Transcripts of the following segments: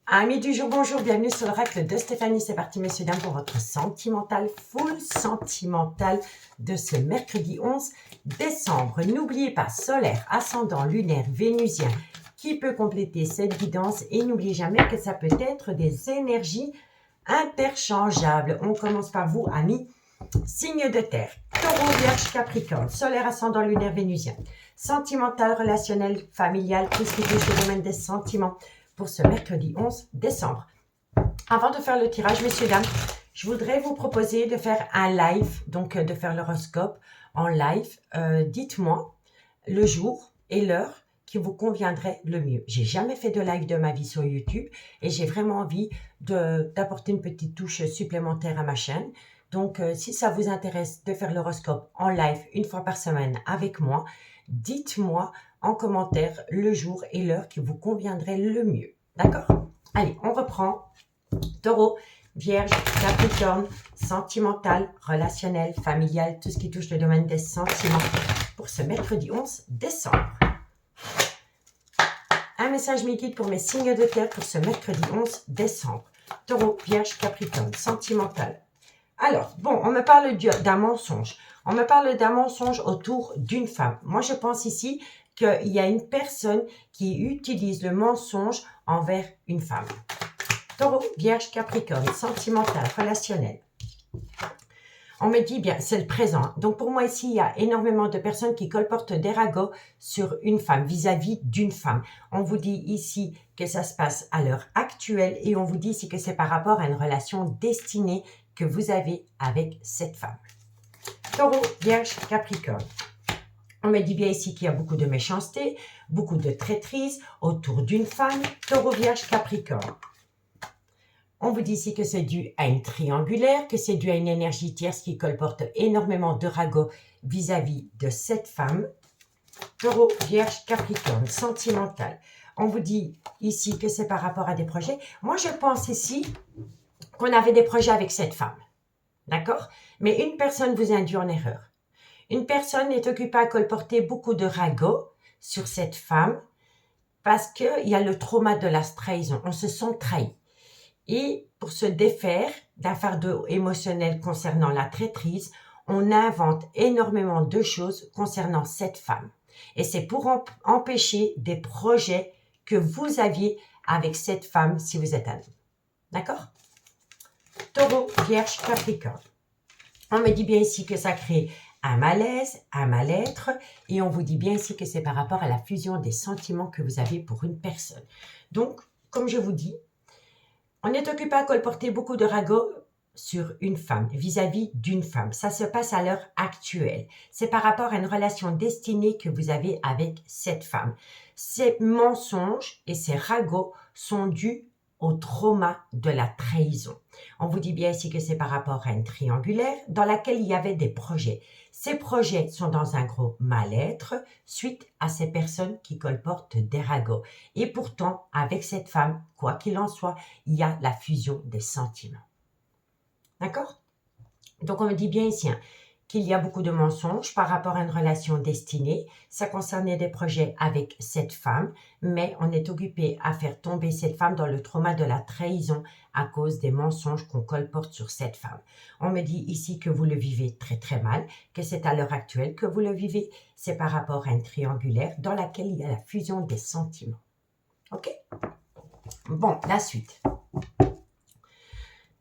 Amis du jour, bonjour, bienvenue sur l'oracle de Stéphanie. C'est parti, messieurs, dames, pour votre sentimental, full sentimental de ce mercredi 11 décembre. N'oubliez pas, solaire, ascendant, lunaire, vénusien, qui peut compléter cette guidance. Et n'oubliez jamais que ça peut être des énergies interchangeables. On commence par vous, amis. Signe de terre, taureau, vierge, capricorne, solaire, ascendant, lunaire, vénusien. Sentimental, relationnel, familial, tout ce qui touche le domaine des sentiments pour ce mercredi 11 décembre. Avant de faire le tirage, messieurs, dames, je voudrais vous proposer de faire un live, donc de faire l'horoscope en live. Dites-moi le jour et l'heure qui vous conviendrait le mieux. J'ai jamais fait de live de ma vie sur YouTube et j'ai vraiment envie d'apporter une petite touche supplémentaire à ma chaîne. Donc, si ça vous intéresse de faire l'horoscope en live une fois par semaine avec moi, dites-moi en commentaire le jour et l'heure qui vous conviendrait le mieux. D'accord? Allez, on reprend. Taureau, vierge, capricorne, sentimental, relationnel, familial, tout ce qui touche le domaine des sentiments pour ce mercredi 11 décembre. Un message guide pour mes signes de terre pour ce mercredi 11 décembre. Taureau, vierge, capricorne, sentimental. Alors, bon, on me parle d'un mensonge. On me parle d'un mensonge autour d'une femme. Moi, je pense ici qu'il y a une personne qui utilise le mensonge envers une femme. Taureau, vierge, capricorne, sentimental, relationnel. On me dit bien, c'est le présent. Donc, pour moi, ici, il y a énormément de personnes qui colportent des ragots sur une femme, vis-à-vis d'une femme. On vous dit ici que ça se passe à l'heure actuelle et on vous dit ici que c'est par rapport à une relation destinée que vous avez avec cette femme. Taureau, vierge, capricorne. On me dit bien ici qu'il y a beaucoup de méchanceté, beaucoup de traîtrise autour d'une femme. Taureau, vierge, capricorne. On vous dit ici que c'est dû à une triangulaire, que c'est dû à une énergie tierce qui colporte énormément de ragots vis-à-vis de cette femme. Taureau, vierge, capricorne, sentimental. On vous dit ici que c'est par rapport à des projets. Moi, je pense ici qu'on avait des projets avec cette femme. D'accord? Mais une personne vous induit en erreur. Une personne est occupée à colporter beaucoup de ragots sur cette femme parce qu'il y a le trauma de la trahison. On se sent trahi. Et pour se défaire d'un fardeau émotionnel concernant la traîtrise, on invente énormément de choses concernant cette femme. Et c'est pour empêcher des projets que vous aviez avec cette femme si vous êtes un homme. D'accord? Taureau, vierge, capricorne. On me dit bien ici que ça crée un malaise, un mal-être, et on vous dit bien ici que c'est par rapport à la fusion des sentiments que vous avez pour une personne. Donc, comme je vous dis, on est occupé à colporter beaucoup de ragots sur une femme, vis-à-vis d'une femme. Ça se passe à l'heure actuelle. C'est par rapport à une relation destinée que vous avez avec cette femme. Ces mensonges et ces ragots sont dus au trauma de la trahison. On vous dit bien ici que c'est par rapport à une triangulaire dans laquelle il y avait des projets. Ces projets sont dans un gros mal-être suite à ces personnes qui colportent des ragots. Et pourtant, avec cette femme, quoi qu'il en soit, il y a la fusion des sentiments. D'accord? Donc, on me dit bien ici qu'il y a beaucoup de mensonges par rapport à une relation destinée. Ça concernait des projets avec cette femme, mais on est occupé à faire tomber cette femme dans le trauma de la trahison à cause des mensonges qu'on colporte sur cette femme. On me dit ici que vous le vivez très très mal, que c'est à l'heure actuelle que vous le vivez. C'est par rapport à une triangulaire dans laquelle il y a la fusion des sentiments. OK? Bon, la suite.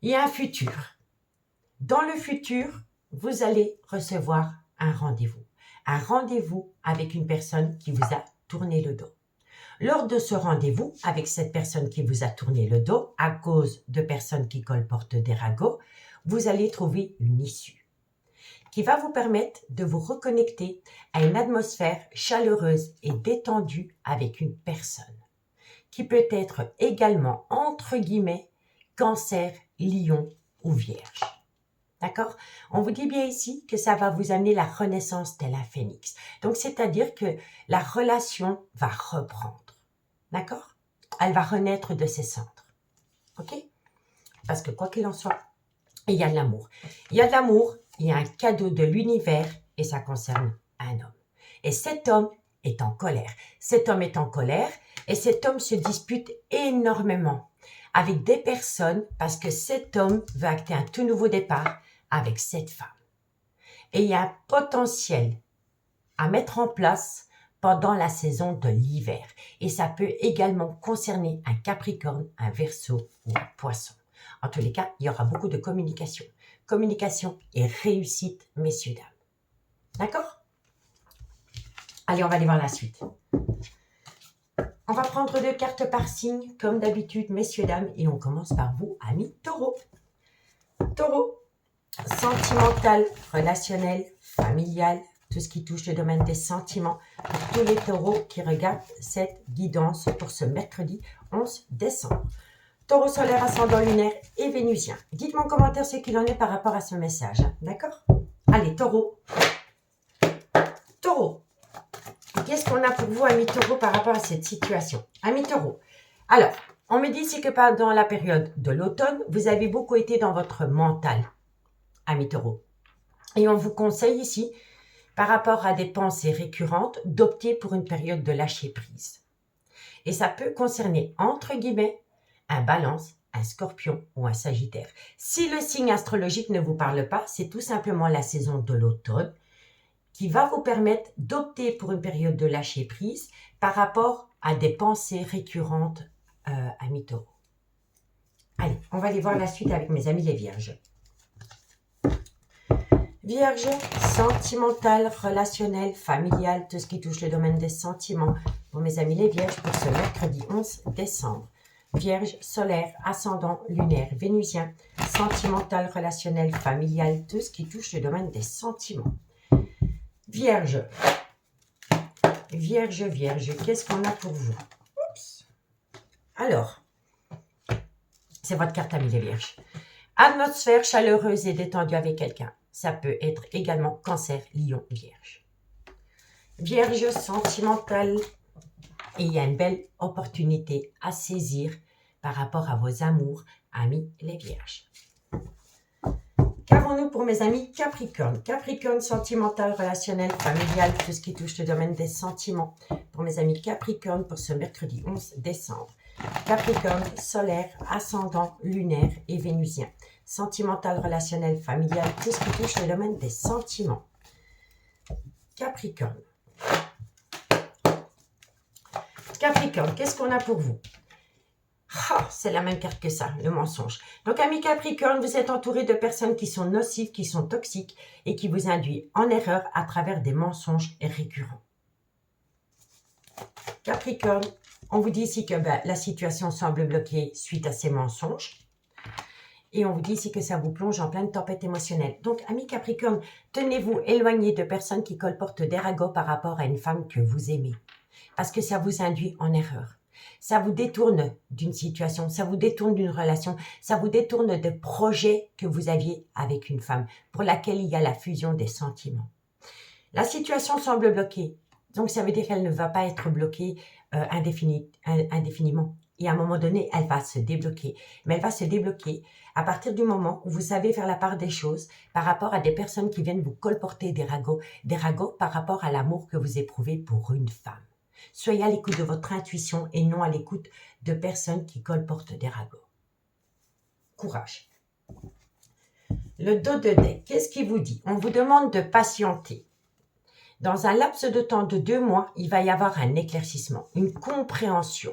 Il y a un futur. Dans le futur, vous allez recevoir un rendez-vous avec une personne qui vous a tourné le dos. Lors de ce rendez-vous avec cette personne qui vous a tourné le dos, à cause de personnes qui colportent des ragots, vous allez trouver une issue qui va vous permettre de vous reconnecter à une atmosphère chaleureuse et détendue avec une personne qui peut être également, entre guillemets, Cancer, Lion ou Vierge. D'accord? On vous dit bien ici que ça va vous amener la renaissance tel un phénix. Donc, c'est-à-dire que la relation va reprendre. D'accord? Elle va renaître de ses cendres. OK? Parce que quoi qu'il en soit, il y a de l'amour. Il y a de l'amour, il y a un cadeau de l'univers et ça concerne un homme. Et cet homme est en colère. Cet homme est en colère et cet homme se dispute énormément avec des personnes parce que cet homme veut acter un tout nouveau départ avec cette femme. Et il y a un potentiel à mettre en place pendant la saison de l'hiver. Et ça peut également concerner un Capricorne, un Verseau ou un Poisson. En tous les cas, il y aura beaucoup de communication. Communication et réussite, messieurs, dames. D'accord? Allez, on va aller voir la suite. On va prendre 2 cartes par signe, comme d'habitude, messieurs, dames. Et on commence par vous, amis Taureau. Taureau, sentimental, relationnel, familial, tout ce qui touche le domaine des sentiments. Pour tous les taureaux qui regardent cette guidance pour ce mercredi 11 décembre. Taureau solaire, ascendant lunaire et vénusien. Dites-moi en commentaire ce qu'il en est par rapport à ce message. D'accord? Allez, taureau. Taureau. Qu'est-ce qu'on a pour vous, amis taureau, par rapport à cette situation? Amis taureau. Alors, on me dit ici que pendant la période de l'automne, vous avez beaucoup été dans votre mental, amis taureau. Et on vous conseille ici, par rapport à des pensées récurrentes, d'opter pour une période de lâcher prise. Et ça peut concerner, entre guillemets, un Balance, un Scorpion ou un Sagittaire. Si le signe astrologique ne vous parle pas, c'est tout simplement la saison de l'automne qui va vous permettre d'opter pour une période de lâcher prise par rapport à des pensées récurrentes, amis taureaux. Allez, on va aller voir la suite avec mes amis les vierges. Vierge, sentimental, relationnel, familial, tout ce qui touche le domaine des sentiments. Pour mes amis les vierges, pour ce mercredi 11 décembre. Vierge, solaire, ascendant, lunaire, vénusien, sentimental, relationnel, familial, tout ce qui touche le domaine des sentiments. Vierge, Vierge, Vierge, qu'est-ce qu'on a pour vous? Oups. Alors, c'est votre carte amis les vierges. Atmosphère chaleureuse et détendue avec quelqu'un. Ça peut être également Cancer, Lion, Vierge. Vierge, sentimental. Et il y a une belle opportunité à saisir par rapport à vos amours, amis les vierges. Qu'avons-nous pour mes amis Capricorne? Capricorne, sentimental, relationnel, familial, tout ce qui touche le domaine des sentiments. Pour mes amis Capricorne, pour ce mercredi 11 décembre. Capricorne, solaire, ascendant, lunaire et vénusien. Sentimental, relationnel, familial, tout ce qui touche le domaine des sentiments. Capricorne. Capricorne, qu'est-ce qu'on a pour vous? Ah, c'est la même carte que ça, le mensonge. Donc, amis Capricorne, vous êtes entouré de personnes qui sont nocives, qui sont toxiques et qui vous induisent en erreur à travers des mensonges récurrents. Capricorne, on vous dit ici que la situation semble bloquée suite à ces mensonges. Et on vous dit ici que ça vous plonge en pleine tempête émotionnelle. Donc, amis Capricorne, tenez-vous éloigné de personnes qui colportent des ragots par rapport à une femme que vous aimez. Parce que ça vous induit en erreur. Ça vous détourne d'une situation, ça vous détourne d'une relation, ça vous détourne de projets que vous aviez avec une femme pour laquelle il y a la fusion des sentiments. La situation semble bloquée, donc ça veut dire qu'elle ne va pas être bloquée indéfiniment. Et à un moment donné, elle va se débloquer. Mais elle va se débloquer à partir du moment où vous savez faire la part des choses par rapport à des personnes qui viennent vous colporter des ragots par rapport à l'amour que vous éprouvez pour une femme. Soyez à l'écoute de votre intuition et non à l'écoute de personnes qui colportent des ragots. Courage. Le dos de deck, qu'est-ce qu'il vous dit? On vous demande de patienter. Dans un laps de temps de 2 mois, il va y avoir un éclaircissement, une compréhension.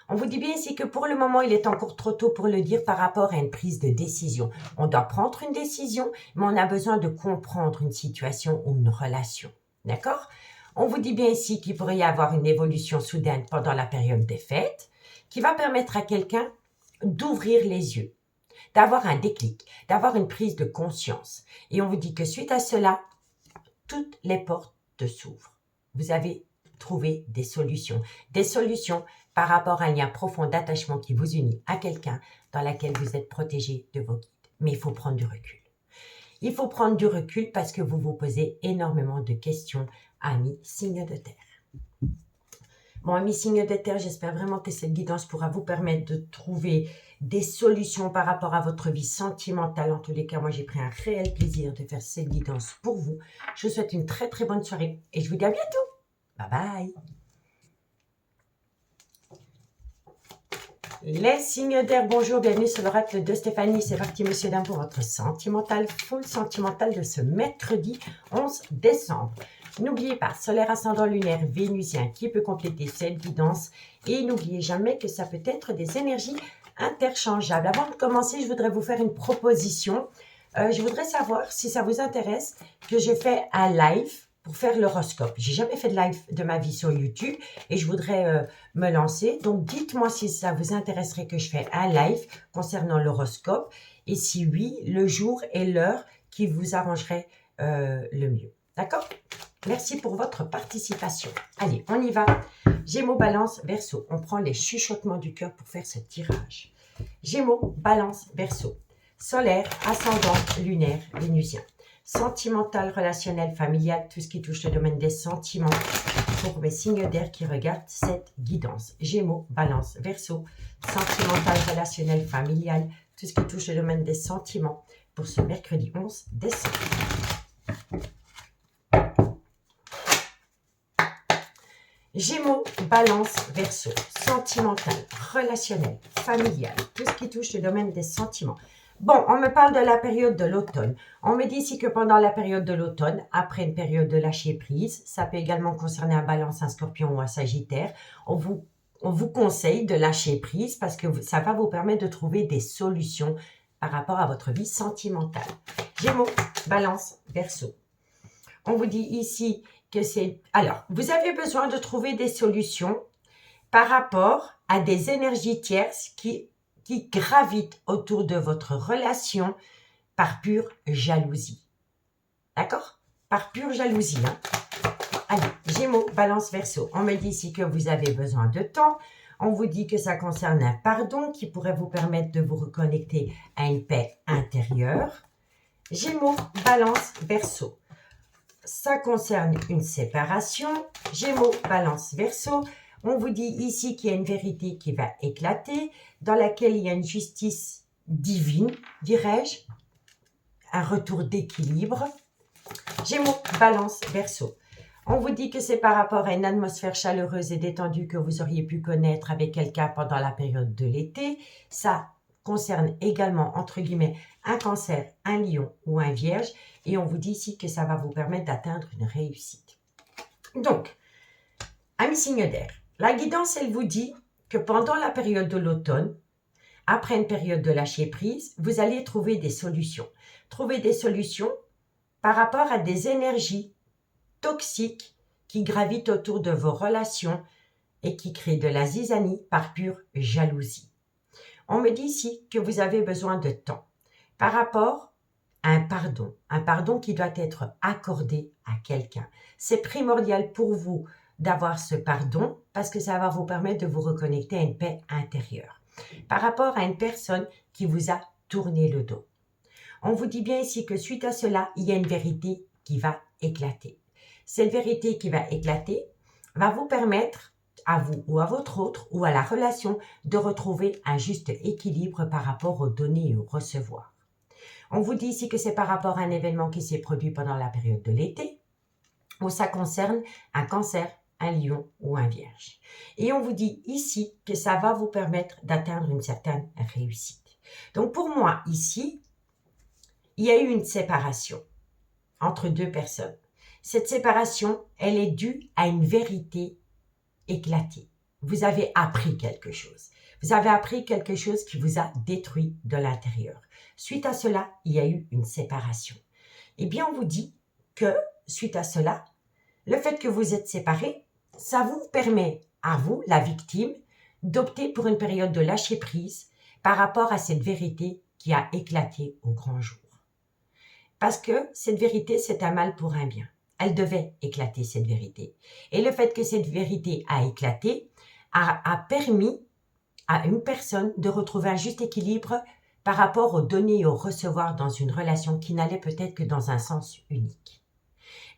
On vous dit bien ici que pour le moment, il est encore trop tôt pour le dire par rapport à une prise de décision. On doit prendre une décision, mais on a besoin de comprendre une situation ou une relation. D'accord? On vous dit bien ici qu'il pourrait y avoir une évolution soudaine pendant la période des fêtes qui va permettre à quelqu'un d'ouvrir les yeux, d'avoir un déclic, d'avoir une prise de conscience. Et on vous dit que suite à cela, toutes les portes s'ouvrent. Vous avez trouvé des solutions par rapport à un lien profond d'attachement qui vous unit à quelqu'un dans laquelle vous êtes protégé de vos guides. Mais il faut prendre du recul. Il faut prendre du recul parce que vous vous posez énormément de questions, amis signes de terre. Bon, amis signes de terre, j'espère vraiment que cette guidance pourra vous permettre de trouver des solutions par rapport à votre vie sentimentale. En tous les cas, moi, j'ai pris un réel plaisir de faire cette guidance pour vous. Je vous souhaite une très, très bonne soirée et je vous dis à bientôt. Bye bye. Les signes d'air, bonjour, bienvenue sur l'oracle de Stéphanie. C'est parti, monsieur dame, pour votre sentimental, full sentimental de ce mercredi 11 décembre. N'oubliez pas, solaire, ascendant, lunaire, vénusien qui peut compléter cette guidance. Et n'oubliez jamais que ça peut être des énergies interchangeables. Avant de commencer, je voudrais vous faire une proposition. Je voudrais savoir si ça vous intéresse que je fais un live pour faire l'horoscope. J'ai jamais fait de live de ma vie sur YouTube et je voudrais me lancer. Donc, dites-moi si ça vous intéresserait que je fasse un live concernant l'horoscope et si oui, le jour et l'heure qui vous arrangerait le mieux. D'accord? Merci pour votre participation. Allez, on y va. Gémeaux, Balance, Verseau. On prend les chuchotements du cœur pour faire ce tirage. Gémeaux, Balance, Verseau. Solaire, ascendant, lunaire, vénusien. Sentimental, relationnel, familial, tout ce qui touche le domaine des sentiments pour mes signes d'air qui regardent cette guidance. Gémeaux, Balance, Verseau, sentimental, relationnel, familial, tout ce qui touche le domaine des sentiments pour ce mercredi 11 décembre. Gémeaux, Balance, Verseau, sentimental, relationnel, familial, tout ce qui touche le domaine des sentiments. Bon, on me parle de la période de l'automne. On me dit ici que pendant la période de l'automne, après une période de lâcher prise, ça peut également concerner un Balance, un Scorpion ou un Sagittaire, on vous conseille de lâcher prise parce que ça va vous permettre de trouver des solutions par rapport à votre vie sentimentale. Gémeaux, Balance, Verseau. On vous dit ici que c'est... Alors, vous avez besoin de trouver des solutions par rapport à des énergies tierces qui gravitent autour de votre relation par pure jalousie. D'accord? Par pure jalousie. Hein? Allez, Gémeaux, Balance, Verseau. On me dit ici que vous avez besoin de temps. On vous dit que ça concerne un pardon qui pourrait vous permettre de vous reconnecter à une paix intérieure. Gémeaux, Balance, Verseau. Ça concerne une séparation. Gémeaux, Balance, Verseau. On vous dit ici qu'il y a une vérité qui va éclater, dans laquelle il y a une justice divine, dirais-je, un retour d'équilibre. Gémeaux, Balance, Verseau. On vous dit que c'est par rapport à une atmosphère chaleureuse et détendue que vous auriez pu connaître avec quelqu'un pendant la période de l'été. Ça concerne également, entre guillemets, un Cancer, un Lion ou un Vierge. Et on vous dit ici que ça va vous permettre d'atteindre une réussite. Donc, amis signes d'air, la guidance, elle vous dit que pendant la période de l'automne, après une période de lâcher prise, vous allez trouver des solutions. Trouver des solutions par rapport à des énergies toxiques qui gravitent autour de vos relations et qui créent de la zizanie par pure jalousie. On me dit ici que vous avez besoin de temps par rapport à un pardon qui doit être accordé à quelqu'un. C'est primordial pour vous d'avoir ce pardon parce que ça va vous permettre de vous reconnecter à une paix intérieure. Par rapport à une personne qui vous a tourné le dos. On vous dit bien ici que suite à cela, il y a une vérité qui va éclater. Cette vérité qui va éclater va vous permettre à vous ou à votre autre ou à la relation de retrouver un juste équilibre par rapport aux donner et aux recevoir. On vous dit ici que c'est par rapport à un événement qui s'est produit pendant la période de l'été où ça concerne un Cancer, un Lion ou un Vierge. Et on vous dit ici que ça va vous permettre d'atteindre une certaine réussite. Donc pour moi, ici, il y a eu une séparation entre deux personnes. Cette séparation, elle est due à une vérité éclatée. Vous avez appris quelque chose. Vous avez appris quelque chose qui vous a détruit de l'intérieur. Suite à cela, il y a eu une séparation. Eh bien, on vous dit que, suite à cela, le fait que vous êtes séparés, ça vous permet, à vous, la victime, d'opter pour une période de lâcher prise par rapport à cette vérité qui a éclaté au grand jour. Parce que cette vérité, c'est un mal pour un bien. Elle devait éclater, cette vérité. Et le fait que cette vérité a éclaté a permis à une personne de retrouver un juste équilibre par rapport au donner et au recevoir dans une relation qui n'allait peut-être que dans un sens unique.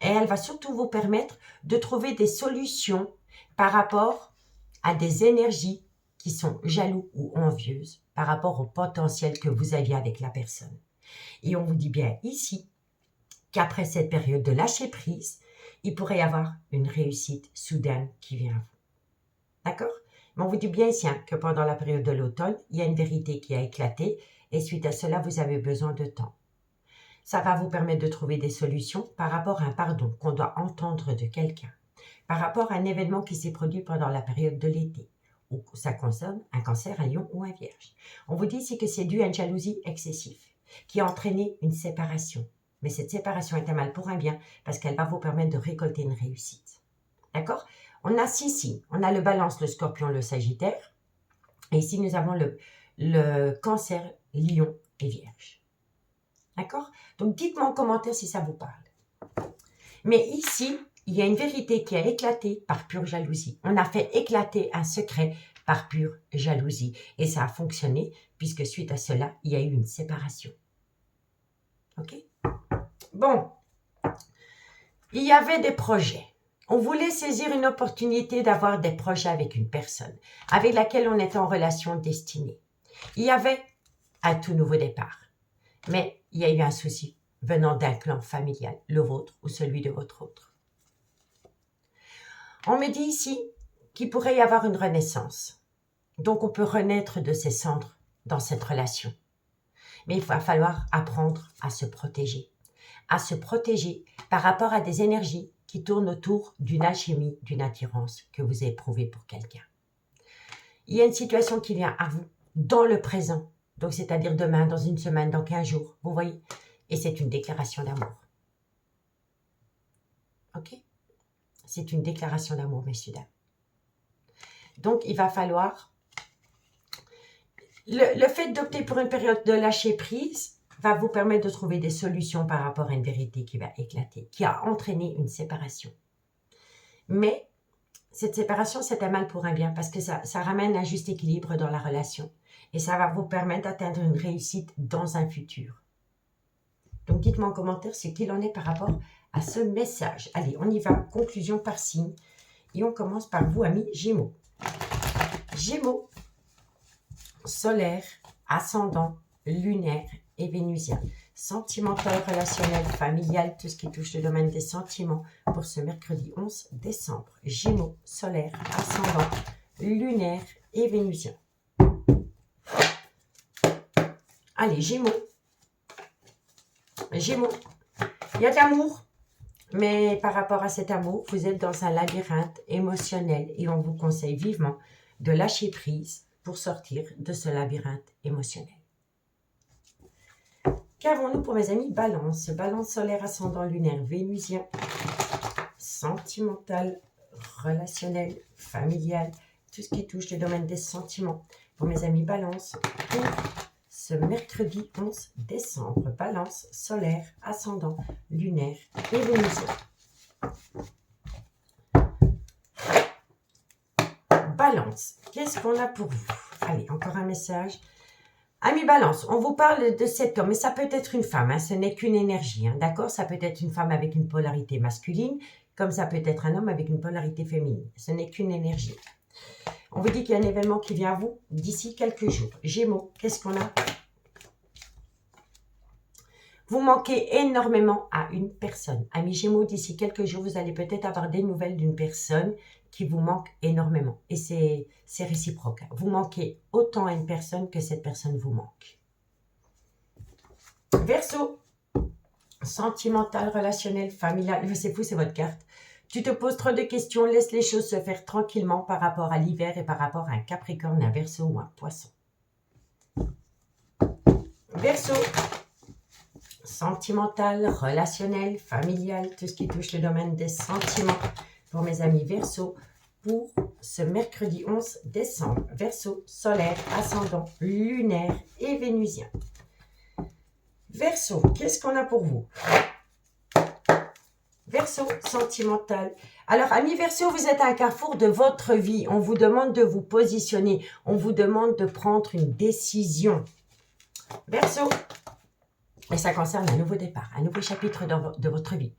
Et elle va surtout vous permettre de trouver des solutions par rapport à des énergies qui sont jaloux ou envieuses par rapport au potentiel que vous aviez avec la personne. Et on vous dit bien ici qu'après cette période de lâcher prise, il pourrait y avoir une réussite soudaine qui vient à vous. D'accord? Mais on vous dit bien ici que pendant la période de l'automne, il y a une vérité qui a éclaté et suite à cela, vous avez besoin de temps. Ça va vous permettre de trouver des solutions par rapport à un pardon qu'on doit entendre de quelqu'un, par rapport à un événement qui s'est produit pendant la période de l'été, ou ça concerne un cancer, un lion ou un vierge. On vous dit ici que c'est dû à une jalousie excessive qui a entraîné une séparation. Mais cette séparation est un mal pour un bien parce qu'elle va vous permettre de récolter une réussite. D'accord? On a 6 signes. On a le balance, le scorpion, le sagittaire. Et ici, nous avons le cancer, lion et vierge. D'accord? Donc, dites-moi en commentaire si ça vous parle. Mais ici, il y a une vérité qui a éclaté par pure jalousie. On a fait éclater un secret par pure jalousie. Et ça a fonctionné puisque suite à cela, il y a eu une séparation. OK? Bon. Il y avait des projets. On voulait saisir une opportunité d'avoir des projets avec une personne avec laquelle on était en relation destinée. Il y avait un tout nouveau départ. Mais il y a eu un souci venant d'un clan familial, le vôtre ou celui de votre autre. On me dit ici qu'il pourrait y avoir une renaissance. Donc on peut renaître de ses cendres dans cette relation. Mais il va falloir apprendre à se protéger. À se protéger par rapport à des énergies qui tournent autour d'une alchimie, d'une attirance que vous éprouvez pour quelqu'un. Il y a une situation qui vient à vous dans le présent, donc c'est-à-dire demain, dans une semaine, dans 15 jours, vous voyez, et c'est une déclaration d'amour. Ok? C'est une déclaration d'amour, messieurs, dames. Donc, il va falloir... Le fait d'opter pour une période de lâcher prise va vous permettre de trouver des solutions par rapport à une vérité qui va éclater, qui a entraîné une séparation. Mais cette séparation, c'est un mal pour un bien parce que ça ramène un juste équilibre dans la relation et ça va vous permettre d'atteindre une réussite dans un futur. Donc, dites-moi en commentaire ce qu'il en est par rapport à ce message. Allez, on y va. Conclusion par signe. Et on commence par vous, amis Gémeaux. Gémeaux, solaire, ascendant, lunaire et vénusien. Sentimental, relationnel, familial, tout ce qui touche le domaine des sentiments pour ce mercredi 11 décembre. Gémeaux, solaire, ascendant, lunaire et vénusien. Allez, Gémeaux. Gémeaux, il y a de l'amour, mais par rapport à cet amour, vous êtes dans un labyrinthe émotionnel et on vous conseille vivement de lâcher prise pour sortir de ce labyrinthe émotionnel. Qu'avons-nous pour mes amis Balance? Balance solaire, ascendant, lunaire, vénusien, sentimental, relationnel, familial, tout ce qui touche le domaine des sentiments. Pour mes amis Balance, pour ce mercredi 11 décembre, Balance, solaire, ascendant, lunaire et vénusien. Balance, qu'est-ce qu'on a pour vous? Allez, encore un message. Amis Balance, on vous parle de cet homme, mais ça peut être une femme, hein, ce n'est qu'une énergie, hein, d'accord? Ça peut être une femme avec une polarité masculine, comme ça peut être un homme avec une polarité féminine. Ce n'est qu'une énergie. On vous dit qu'il y a un événement qui vient à vous d'ici quelques jours. Gémeaux, qu'est-ce qu'on a? Vous manquez énormément à une personne. Amis Gémeaux, d'ici quelques jours, vous allez peut-être avoir des nouvelles d'une personne qui vous manque énormément. Et c'est réciproque. Vous manquez autant à une personne que cette personne vous manque. Verseau, sentimental, relationnel, familial. C'est fou, c'est votre carte. Tu te poses trop de questions, laisse les choses se faire tranquillement par rapport à l'hiver et par rapport à un Capricorne, un Verseau ou un Poisson. Verseau, sentimental, relationnel, familial, tout ce qui touche le domaine des sentiments. Pour mes amis Verseau, pour ce mercredi 11 décembre. Verseau, solaire, ascendant, lunaire et vénusien. Verseau, qu'est-ce qu'on a pour vous? Verseau, sentimental. Alors, amis Verseau, vous êtes à un carrefour de votre vie. On vous demande de vous positionner. On vous demande de prendre une décision. Verseau, et ça concerne un nouveau départ, un nouveau chapitre de votre vie.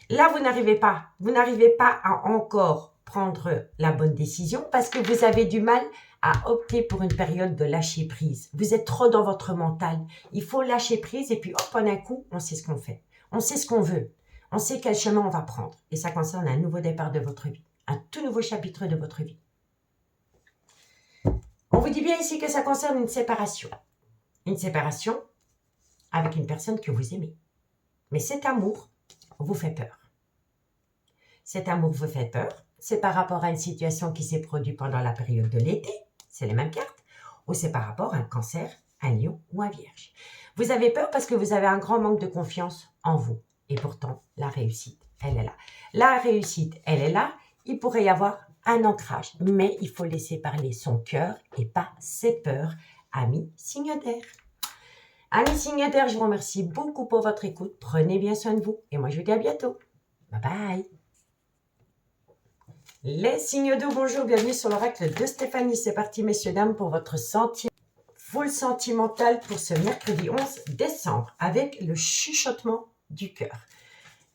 Là, vous n'arrivez pas à encore prendre la bonne décision parce que vous avez du mal à opter pour une période de lâcher prise. Vous êtes trop dans votre mental. Il faut lâcher prise et puis hop, en un coup, on sait ce qu'on fait. On sait ce qu'on veut. On sait quel chemin on va prendre. Et ça concerne un nouveau départ de votre vie. Un tout nouveau chapitre de votre vie. On vous dit bien ici que ça concerne une séparation. Une séparation avec une personne que vous aimez. Mais cet amour vous fait peur. Cet amour vous fait peur. C'est par rapport à une situation qui s'est produite pendant la période de l'été. C'est les mêmes cartes. Ou c'est par rapport à un cancer, un lion ou un vierge. Vous avez peur parce que vous avez un grand manque de confiance en vous. Et pourtant, la réussite, elle est là. La réussite, elle est là. Il pourrait y avoir un ancrage. Mais il faut laisser parler son cœur et pas ses peurs. Amis signe d'air. Amis signe d'air, je vous remercie beaucoup pour votre écoute. Prenez bien soin de vous. Et moi, je vous dis à bientôt. Bye bye. Les signes d'eau, bonjour, bienvenue sur l'oracle de Stéphanie. C'est parti, messieurs, dames, pour votre full sentimental pour ce mercredi 11 décembre avec le chuchotement du cœur.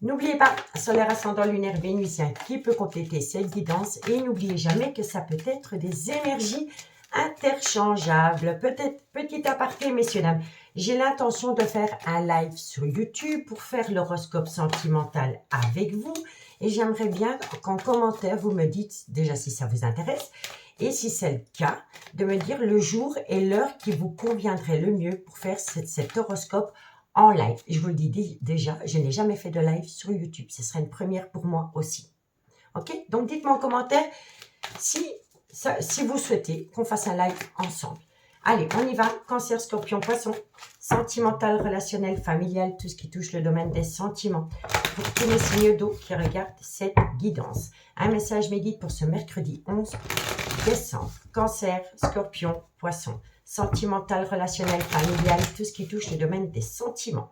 N'oubliez pas, solaire, ascendant, lunaire, vénusien qui peut compléter cette guidance et n'oubliez jamais que ça peut être des énergies interchangeables. Peut-être petit aparté, messieurs, dames, j'ai l'intention de faire un live sur YouTube pour faire l'horoscope sentimental avec vous. Et j'aimerais bien qu'en commentaire, vous me dites déjà si ça vous intéresse. Et si c'est le cas, de me dire le jour et l'heure qui vous conviendrait le mieux pour faire cet horoscope en live. Je vous le dis déjà, je n'ai jamais fait de live sur YouTube. Ce serait une première pour moi aussi. Ok? Donc, dites-moi en commentaire si vous souhaitez qu'on fasse un live ensemble. Allez, on y va. Cancer, scorpion, poisson. Sentimental, relationnel, familial, tout ce qui touche le domaine des sentiments. Pour tous les signes d'eau qui regardent cette guidance. Un message mes guides pour ce mercredi 11 décembre. Cancer, scorpion, poisson. Sentimental, relationnel, familial, tout ce qui touche le domaine des sentiments.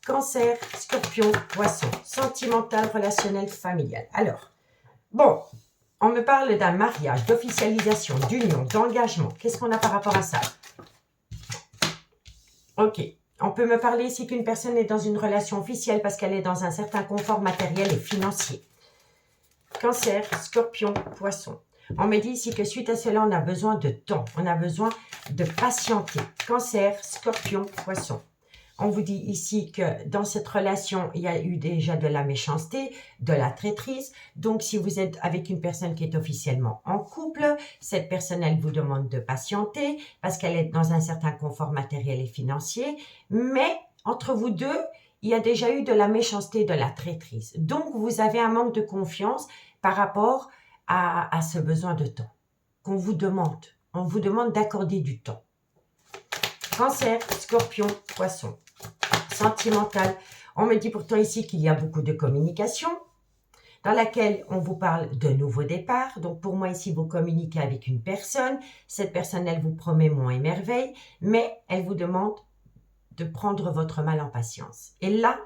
Cancer, scorpion, poisson. Sentimental, relationnel, familial. Alors, bon, on me parle d'un mariage, d'officialisation, d'union, d'engagement. Qu'est-ce qu'on a par rapport à ça? Ok. On peut me parler ici qu'une personne est dans une relation officielle parce qu'elle est dans un certain confort matériel et financier. Cancer, scorpion, poisson. On me dit ici que suite à cela, on a besoin de temps. On a besoin de patienter. Cancer, scorpion, poisson. On vous dit ici que dans cette relation, il y a eu déjà de la méchanceté, de la traîtrise. Donc, si vous êtes avec une personne qui est officiellement en couple, cette personne, elle vous demande de patienter parce qu'elle est dans un certain confort matériel et financier. Mais entre vous deux, il y a déjà eu de la méchanceté, de la traîtrise. Donc, vous avez un manque de confiance par rapport à ce besoin de temps qu'on vous demande. On vous demande d'accorder du temps. Cancer, scorpion, poisson. Sentimental. On me dit pourtant ici qu'il y a beaucoup de communication dans laquelle on vous parle de nouveaux départs. Donc pour moi ici, vous communiquez avec une personne. Cette personne, elle vous promet monts et merveilles, mais elle vous demande de prendre votre mal en patience. Et là,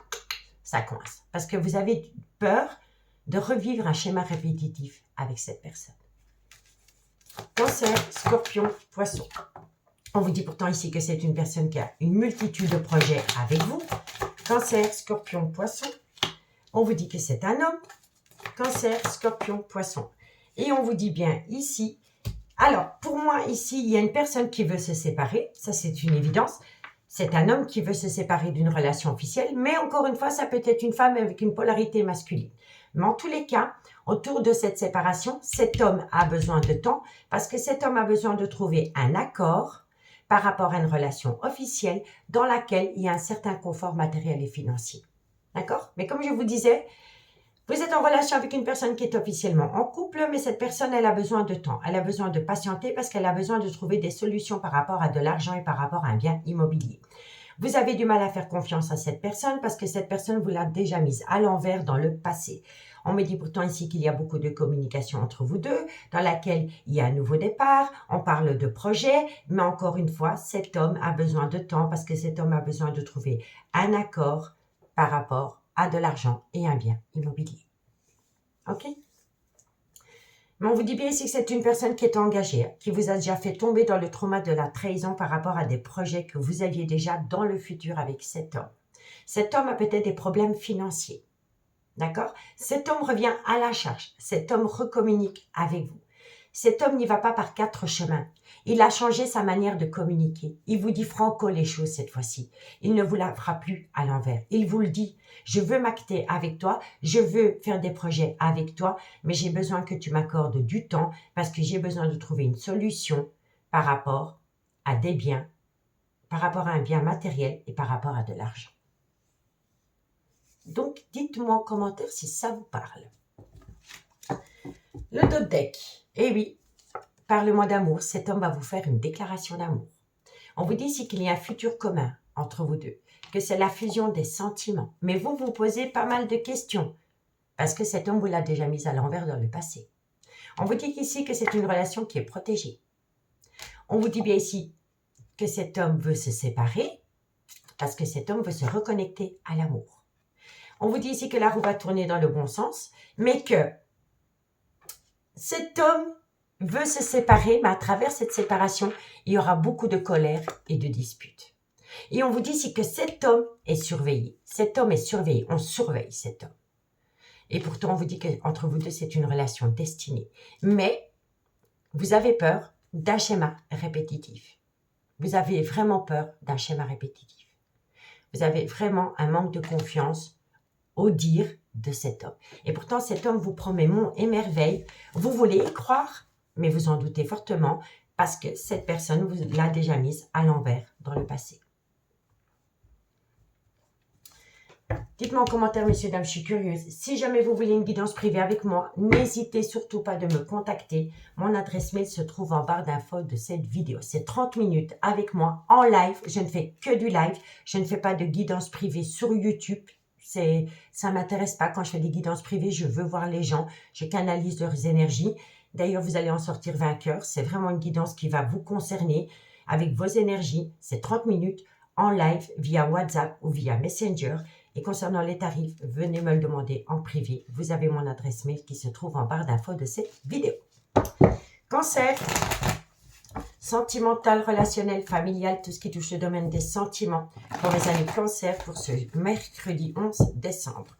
ça coince parce que vous avez peur de revivre un schéma répétitif avec cette personne. Cancer, scorpion, poisson. On vous dit pourtant ici que c'est une personne qui a une multitude de projets avec vous. Cancer, scorpion, poisson. On vous dit que c'est un homme. Cancer, scorpion, poisson. Et on vous dit bien ici. Alors, pour moi, ici, il y a une personne qui veut se séparer. Ça, c'est une évidence. C'est un homme qui veut se séparer d'une relation officielle. Mais encore une fois, ça peut être une femme avec une polarité masculine. Mais en tous les cas, autour de cette séparation, cet homme a besoin de temps parce que cet homme a besoin de trouver un accord par rapport à une relation officielle dans laquelle il y a un certain confort matériel et financier. D'accord? Mais comme je vous disais, vous êtes en relation avec une personne qui est officiellement en couple, mais cette personne, elle a besoin de temps. Elle a besoin de patienter parce qu'elle a besoin de trouver des solutions par rapport à de l'argent et par rapport à un bien immobilier. Vous avez du mal à faire confiance à cette personne parce que cette personne vous l'a déjà mise à l'envers dans le passé. On me dit pourtant ici qu'il y a beaucoup de communication entre vous deux, dans laquelle il y a un nouveau départ, on parle de projet, mais encore une fois, cet homme a besoin de temps parce que cet homme a besoin de trouver un accord par rapport à de l'argent et un bien immobilier. Ok? Mais on vous dit bien ici que c'est une personne qui est engagée, qui vous a déjà fait tomber dans le trauma de la trahison par rapport à des projets que vous aviez déjà dans le futur avec cet homme. Cet homme a peut-être des problèmes financiers. D'accord? Cet homme revient à la charge. Cet homme recommunique avec vous. Cet homme n'y va pas par 4 chemins. Il a changé sa manière de communiquer. Il vous dit franco les choses cette fois-ci. Il ne vous la fera plus à l'envers. Il vous le dit. Je veux m'acter avec toi. Je veux faire des projets avec toi. Mais j'ai besoin que tu m'accordes du temps parce que j'ai besoin de trouver une solution par rapport à des biens, par rapport à un bien matériel et par rapport à de l'argent. Donc, dites-moi en commentaire si ça vous parle. Le dos de deck. Eh oui, parle-moi d'amour. Cet homme va vous faire une déclaration d'amour. On vous dit ici qu'il y a un futur commun entre vous deux, que c'est la fusion des sentiments. Mais vous vous posez pas mal de questions parce que cet homme vous l'a déjà mis à l'envers dans le passé. On vous dit ici que c'est une relation qui est protégée. On vous dit bien ici que cet homme veut se séparer parce que cet homme veut se reconnecter à l'amour. On vous dit ici que la roue va tourner dans le bon sens, mais que cet homme veut se séparer, mais à travers cette séparation, il y aura beaucoup de colère et de disputes. Et on vous dit ici que cet homme est surveillé. Cet homme est surveillé. On surveille cet homme. Et pourtant, on vous dit qu'entre vous deux, c'est une relation destinée. Mais vous avez peur d'un schéma répétitif. Vous avez vraiment peur d'un schéma répétitif. Vous avez vraiment un manque de confiance au dire de cet homme. Et pourtant, cet homme vous promet monts et merveilles. Vous voulez y croire, mais vous en doutez fortement parce que cette personne vous l'a déjà mise à l'envers dans le passé. Dites-moi en commentaire, messieurs, dames, je suis curieuse. Si jamais vous voulez une guidance privée avec moi, n'hésitez surtout pas de me contacter. Mon adresse mail se trouve en barre d'infos de cette vidéo. C'est 30 minutes avec moi en live. Je ne fais que du live. Je ne fais pas de guidance privée sur YouTube. Ça ne m'intéresse pas. Quand je fais des guidances privées, je veux voir les gens. Je canalise leurs énergies. D'ailleurs, vous allez en sortir vainqueur. C'est vraiment une guidance qui va vous concerner avec vos énergies. C'est 30 minutes en live via WhatsApp ou via Messenger. Et concernant les tarifs, venez me le demander en privé. Vous avez mon adresse mail qui se trouve en barre d'infos de cette vidéo. Cancer, sentimental, relationnel, familial, tout ce qui touche le domaine des sentiments. Pour mes amis Cancer, pour ce mercredi 11 décembre.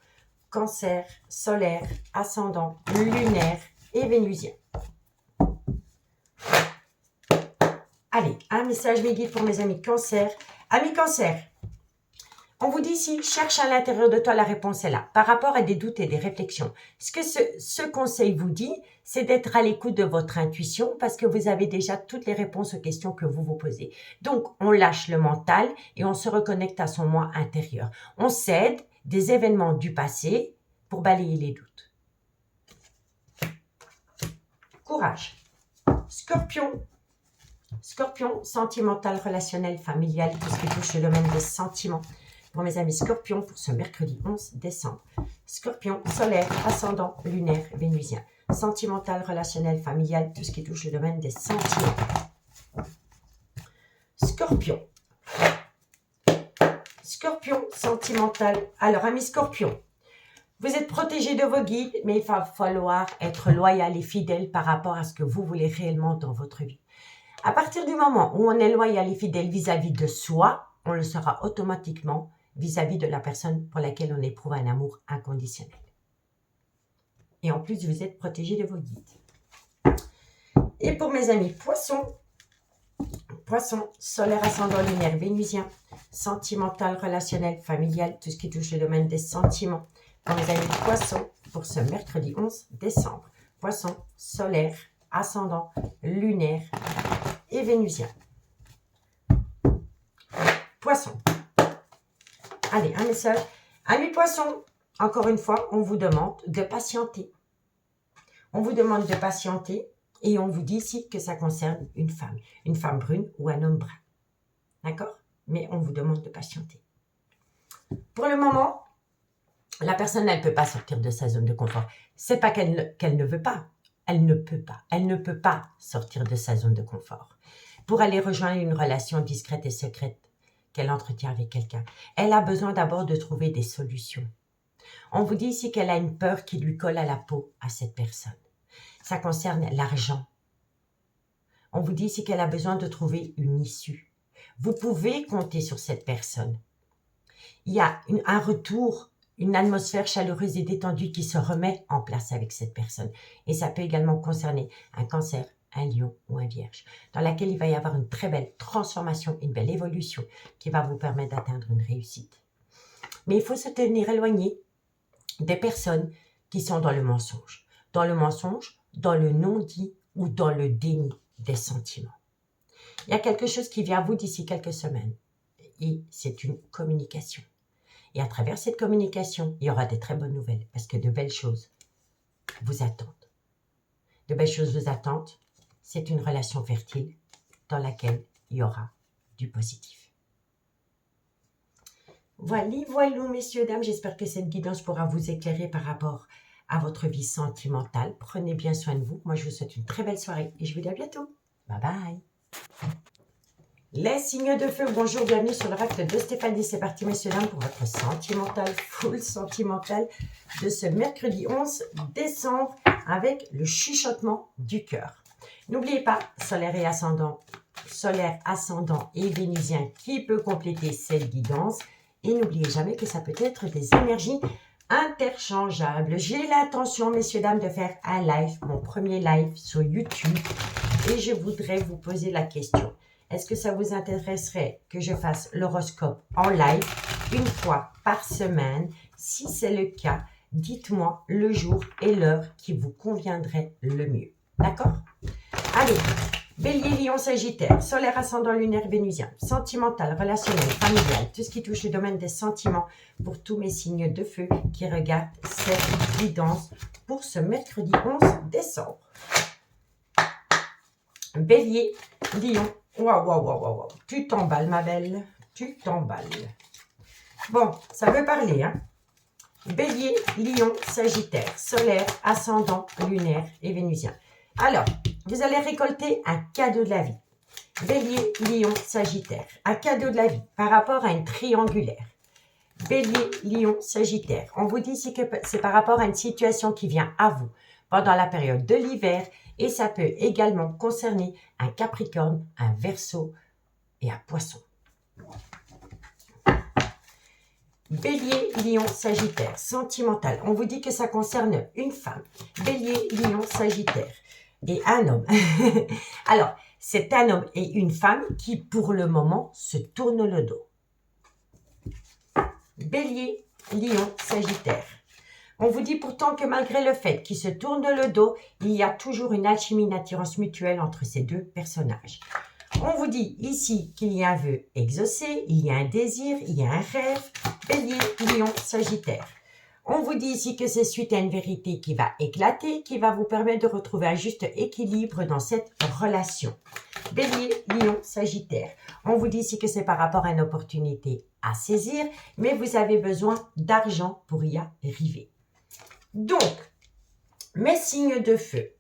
Cancer, solaire, ascendant, lunaire et vénusien. Allez, un message mes guides pour mes amis Cancer. Amis Cancer, on vous dit ici, cherche à l'intérieur de toi, la réponse est là. Par rapport à des doutes et des réflexions, ce que ce conseil vous dit, c'est d'être à l'écoute de votre intuition parce que vous avez déjà toutes les réponses aux questions que vous vous posez. Donc, on lâche le mental et on se reconnecte à son moi intérieur. On cède des événements du passé pour balayer les doutes. Courage. Scorpion. Scorpion, sentimental, relationnel, familial, tout ce qui touche le domaine des sentiments. Pour mes amis Scorpion, pour ce mercredi 11 décembre. Scorpion, solaire, ascendant, lunaire, vénusien. Sentimental, relationnel, familial, tout ce qui touche le domaine des sentiments. Scorpion. Scorpion, sentimental. Alors, amis Scorpion, vous êtes protégé de vos guides, mais il va falloir être loyal et fidèle par rapport à ce que vous voulez réellement dans votre vie. À partir du moment où on est loyal et fidèle vis-à-vis de soi, on le sera automatiquement vis-à-vis de la personne pour laquelle on éprouve un amour inconditionnel. Et en plus, vous êtes protégé de vos guides. Et pour mes amis poissons, poissons, solaire, ascendant, lunaire, vénusien, sentimental, relationnel, familial, tout ce qui touche le domaine des sentiments. Pour mes amis poissons, pour ce mercredi 11 décembre, poissons, solaire, ascendant, lunaire et vénusien. Poissons. Allez, un message. Amis poissons, encore une fois, on vous demande de patienter. On vous demande de patienter et on vous dit ici que ça concerne une femme brune ou un homme brun. D'accord? Mais on vous demande de patienter. Pour le moment, la personne, elle ne peut pas sortir de sa zone de confort. C'est pas qu'elle ne veut pas. Elle ne peut pas. Elle ne peut pas sortir de sa zone de confort. Pour aller rejoindre une relation discrète et secrète qu'elle entretient avec quelqu'un, elle a besoin d'abord de trouver des solutions. On vous dit ici qu'elle a une peur qui lui colle à la peau à cette personne. Ça concerne l'argent. On vous dit ici qu'elle a besoin de trouver une issue. Vous pouvez compter sur cette personne. Il y a un retour une atmosphère chaleureuse et détendue qui se remet en place avec cette personne. Et ça peut également concerner un cancer, un lion ou un vierge, dans laquelle il va y avoir une très belle transformation, une belle évolution qui va vous permettre d'atteindre une réussite. Mais il faut se tenir éloigné des personnes qui sont dans le mensonge, dans le non-dit ou dans le déni des sentiments. Il y a quelque chose qui vient à vous d'ici quelques semaines et c'est une communication. Et à travers cette communication, il y aura des très bonnes nouvelles parce que de belles choses vous attendent. De belles choses vous attendent. C'est une relation fertile dans laquelle il y aura du positif. Voilà, messieurs, dames. J'espère que cette guidance pourra vous éclairer par rapport à votre vie sentimentale. Prenez bien soin de vous. Moi, je vous souhaite une très belle soirée et je vous dis à bientôt. Bye bye. Les signes de feu, bonjour, bienvenue sur l'oracle de Stéphanie. C'est parti, messieurs, dames, pour votre sentimental, full sentimental de ce mercredi 11 décembre avec le chuchotement du cœur. N'oubliez pas, solaire, ascendant et vénusien qui peut compléter cette guidance. Et n'oubliez jamais que ça peut être des énergies interchangeables. J'ai l'intention, messieurs, dames, de faire un live, mon premier live sur YouTube. Et je voudrais vous poser la question. Est-ce que ça vous intéresserait que je fasse l'horoscope en live une fois par semaine? Si c'est le cas, dites-moi le jour et l'heure qui vous conviendrait le mieux. D'accord? Allez, Bélier, Lion, Sagittaire, solaire, ascendant, lunaire, vénusien, sentimental, relationnel, familial, tout ce qui touche le domaine des sentiments pour tous mes signes de feu qui regardent cette guidance pour ce mercredi 11 décembre. Bélier, Lion, waouh, tu t'emballes ma belle, tu t'emballes. Bon, ça veut parler, hein. Bélier, Lion, Sagittaire, solaire, ascendant, lunaire et vénusien. Alors, vous allez récolter un cadeau de la vie. Bélier, Lion, Sagittaire, un cadeau de la vie par rapport à une triangulaire. Bélier, Lion, Sagittaire. On vous dit ici que c'est par rapport à une situation qui vient à vous pendant la période de l'hiver et ça peut également concerner un Capricorne, un Verseau et un Poisson. Bélier, Lion, Sagittaire, sentimental. On vous dit que ça concerne une femme. Bélier, Lion, Sagittaire et un homme. Alors, c'est un homme et une femme qui, pour le moment, se tournent le dos. Bélier, Lion, Sagittaire. On vous dit pourtant que malgré le fait qu'ils se tournent le dos, il y a toujours une alchimie, une attirance mutuelle entre ces deux personnages. On vous dit ici qu'il y a un vœu exaucé, il y a un désir, il y a un rêve. Bélier, Lion, Sagittaire. On vous dit ici que c'est suite à une vérité qui va éclater, qui va vous permettre de retrouver un juste équilibre dans cette relation. Bélier, Lion, Sagittaire. On vous dit ici que c'est par rapport à une opportunité à saisir, mais vous avez besoin d'argent pour y arriver. Donc, mes signes de feu.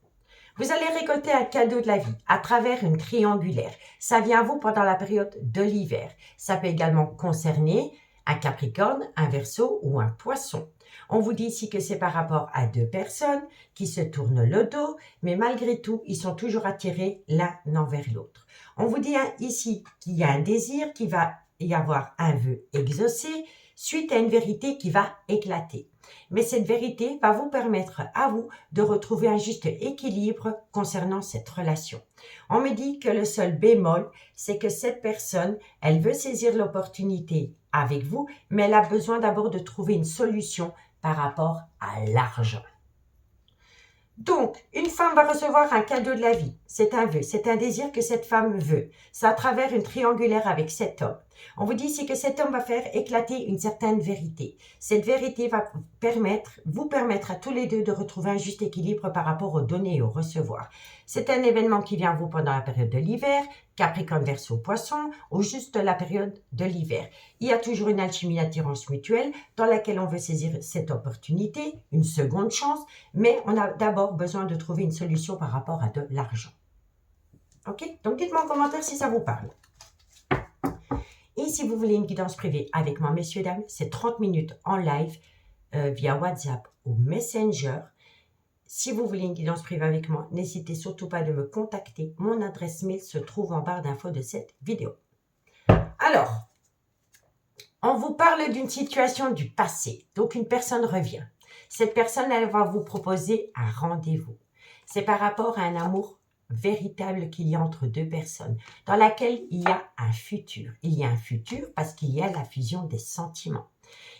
Vous allez récolter un cadeau de la vie à travers une triangulaire. Ça vient à vous pendant la période de l'hiver. Ça peut également concerner un Capricorne, un Verseau ou un Poisson. On vous dit ici que c'est par rapport à deux personnes qui se tournent le dos, mais malgré tout, ils sont toujours attirés l'un envers l'autre. On vous dit ici qu'il y a un désir, qu'il va y avoir un vœu exaucé, suite à une vérité qui va éclater. Mais cette vérité va vous permettre à vous de retrouver un juste équilibre concernant cette relation. On me dit que le seul bémol, c'est que cette personne, elle veut saisir l'opportunité avec vous, mais elle a besoin d'abord de trouver une solution par rapport à l'argent. Donc, une femme va recevoir un cadeau de la vie. C'est un vœu, c'est un désir que cette femme veut. C'est à travers une triangulaire avec cet homme. On vous dit ici que cet homme va faire éclater une certaine vérité. Cette vérité va vous permettre à tous les deux de retrouver un juste équilibre par rapport aux donner et au recevoir. C'est un événement qui vient à vous pendant la période de l'hiver, Capricorne, Verseau, Poisson, ou juste la période de l'hiver. Il y a toujours une alchimie d'attirance mutuelle dans laquelle on veut saisir cette opportunité, une seconde chance, mais on a d'abord besoin de trouver une solution par rapport à de l'argent. Ok? Donc dites-moi en commentaire si ça vous parle. Et si vous voulez une guidance privée avec moi, messieurs, dames, c'est 30 minutes en live via WhatsApp ou Messenger. Si vous voulez une guidance privée avec moi, n'hésitez surtout pas de me contacter. Mon adresse mail se trouve en barre d'infos de cette vidéo. Alors, On vous parle d'une situation du passé. Donc, une personne revient. Cette personne, elle va vous proposer un rendez-vous. C'est par rapport à un amour véritable qu'il y a entre deux personnes, dans laquelle il y a un futur. Il y a un futur parce qu'il y a la fusion des sentiments.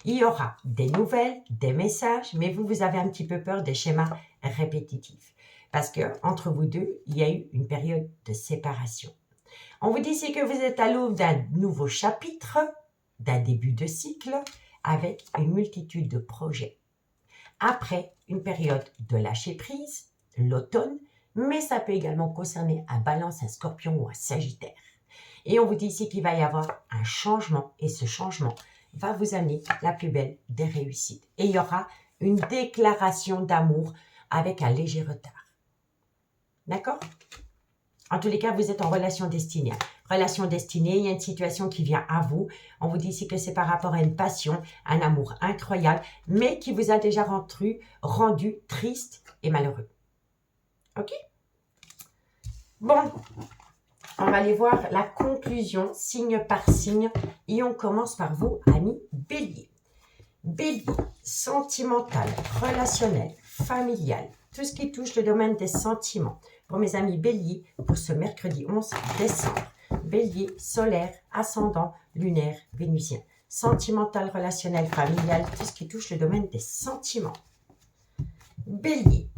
Il y aura des nouvelles, des messages, mais vous avez un petit peu peur des schémas répétitifs. Parce que entre vous deux, il y a eu une période de séparation. On vous dit ici que vous êtes à l'aube d'un nouveau chapitre, d'un début de cycle, avec une multitude de projets. Après une période de lâcher prise, l'automne, mais ça peut également concerner un Balance, un Scorpion ou un Sagittaire. Et on vous dit ici qu'il va y avoir un changement, et ce changement va vous amener la plus belle des réussites. Et il y aura une déclaration d'amour avec un léger retard. D'accord? En tous les cas, vous êtes en relation destinée. Relation destinée, il y a une situation qui vient à vous. On vous dit ici que c'est par rapport à une passion, un amour incroyable, mais qui vous a déjà rendu triste et malheureux. Ok? Bon, on va aller voir la conclusion, signe par signe. Et on commence par vous, amis Bélier. Bélier, sentimental, relationnel, familial, tout ce qui touche le domaine des sentiments. Pour mes amis Bélier, pour ce mercredi 11 décembre. Bélier, solaire, ascendant, lunaire, vénusien. Sentimental, relationnel, familial, tout ce qui touche le domaine des sentiments. Bélier.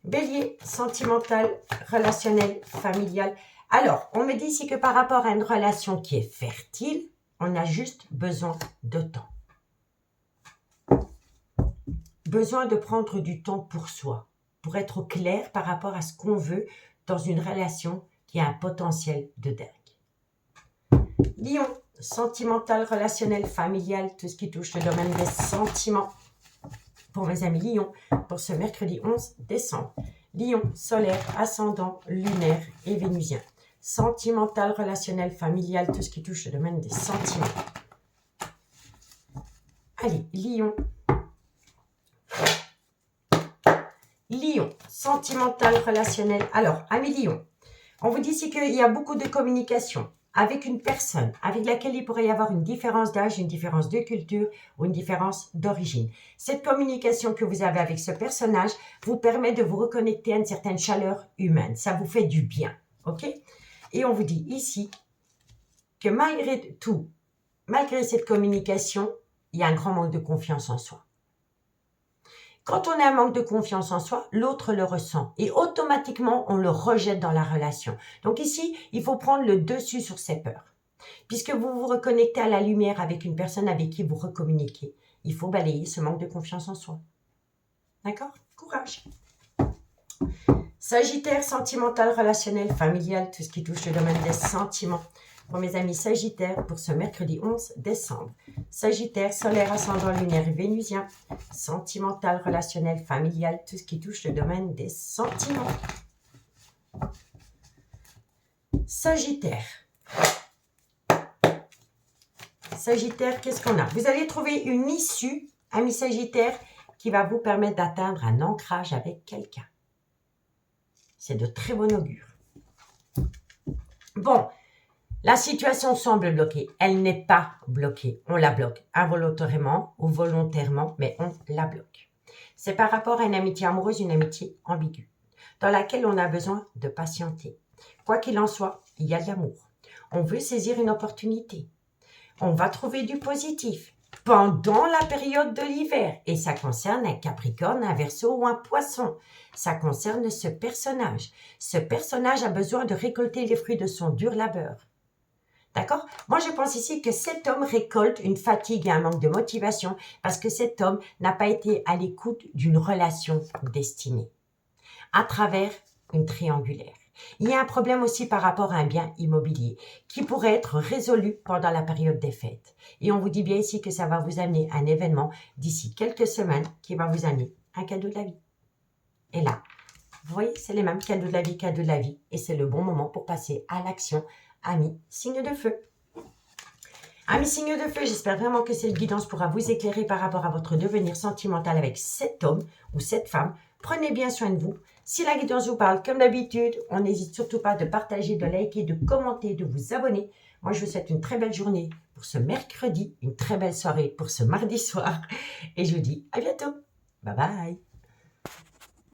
Bélier, sentimental, relationnel, familial. Alors, on me dit ici que par rapport à une relation qui est fertile, on a juste besoin de temps. Besoin de prendre du temps pour soi, pour être au clair par rapport à ce qu'on veut dans une relation qui a un potentiel de dingue. Lion, sentimental, relationnel, familial, tout ce qui touche le domaine des sentiments. Pour mes amis Lion, pour ce mercredi 11 décembre. Lion, solaire, ascendant, lunaire et vénusien. Sentimental, relationnel, familial, tout ce qui touche le domaine des sentiments. Allez, Lion. Lion, sentimental, relationnel. Alors, amis Lion, on vous dit ici qu'il y a beaucoup de communication avec une personne avec laquelle il pourrait y avoir une différence d'âge, une différence de culture ou une différence d'origine. Cette communication que vous avez avec ce personnage vous permet de vous reconnecter à une certaine chaleur humaine. Ça vous fait du bien, ok? Et on vous dit ici que malgré tout, malgré cette communication, il y a un grand manque de confiance en soi. Quand on a un manque de confiance en soi, l'autre le ressent et automatiquement, on le rejette dans la relation. Donc ici, il faut prendre le dessus sur ses peurs. Puisque vous vous reconnectez à la lumière avec une personne avec qui vous recommuniquez, il faut balayer ce manque de confiance en soi. D'accord? Courage! Sagittaire, sentimental, relationnel, familial, tout ce qui touche le domaine des sentiments. Pour mes amis Sagittaires, pour ce mercredi 11 décembre. Sagittaire, solaire, ascendant, lunaire et vénusien. Sentimental, relationnel, familial, tout ce qui touche le domaine des sentiments. Sagittaire. Sagittaire, qu'est-ce qu'on a? Vous allez trouver une issue, amis Sagittaire, qui va vous permettre d'atteindre un ancrage avec quelqu'un. C'est de très bon augure. Bon, la situation semble bloquée. Elle n'est pas bloquée. On la bloque involontairement ou volontairement, mais on la bloque. C'est par rapport à une amitié amoureuse, une amitié ambiguë, dans laquelle on a besoin de patienter. Quoi qu'il en soit, il y a de l'amour. On veut saisir une opportunité. On va trouver du positif pendant la période de l'hiver. Et ça concerne un Capricorne, un Verseau ou un Poisson. Ça concerne ce personnage. Ce personnage a besoin de récolter les fruits de son dur labeur. D'accord? Moi, je pense ici que cet homme récolte une fatigue et un manque de motivation parce que cet homme n'a pas été à l'écoute d'une relation destinée à travers une triangulaire. Il y a un problème aussi par rapport à un bien immobilier qui pourrait être résolu pendant la période des fêtes. Et on vous dit bien ici que ça va vous amener un événement d'ici quelques semaines qui va vous amener un cadeau de la vie. Et là, vous voyez, c'est les mêmes cadeaux de la vie, cadeaux de la vie. Et c'est le bon moment pour passer à l'action. Amis, signe de feu. Amis, signe de feu, j'espère vraiment que cette guidance pourra vous éclairer par rapport à votre devenir sentimental avec cet homme ou cette femme. Prenez bien soin de vous. Si la guidance vous parle, comme d'habitude, on n'hésite surtout pas de partager, de liker, de commenter, de vous abonner. Moi, je vous souhaite une très belle journée pour ce mercredi, une très belle soirée pour ce mardi soir. Et je vous dis à bientôt. Bye bye.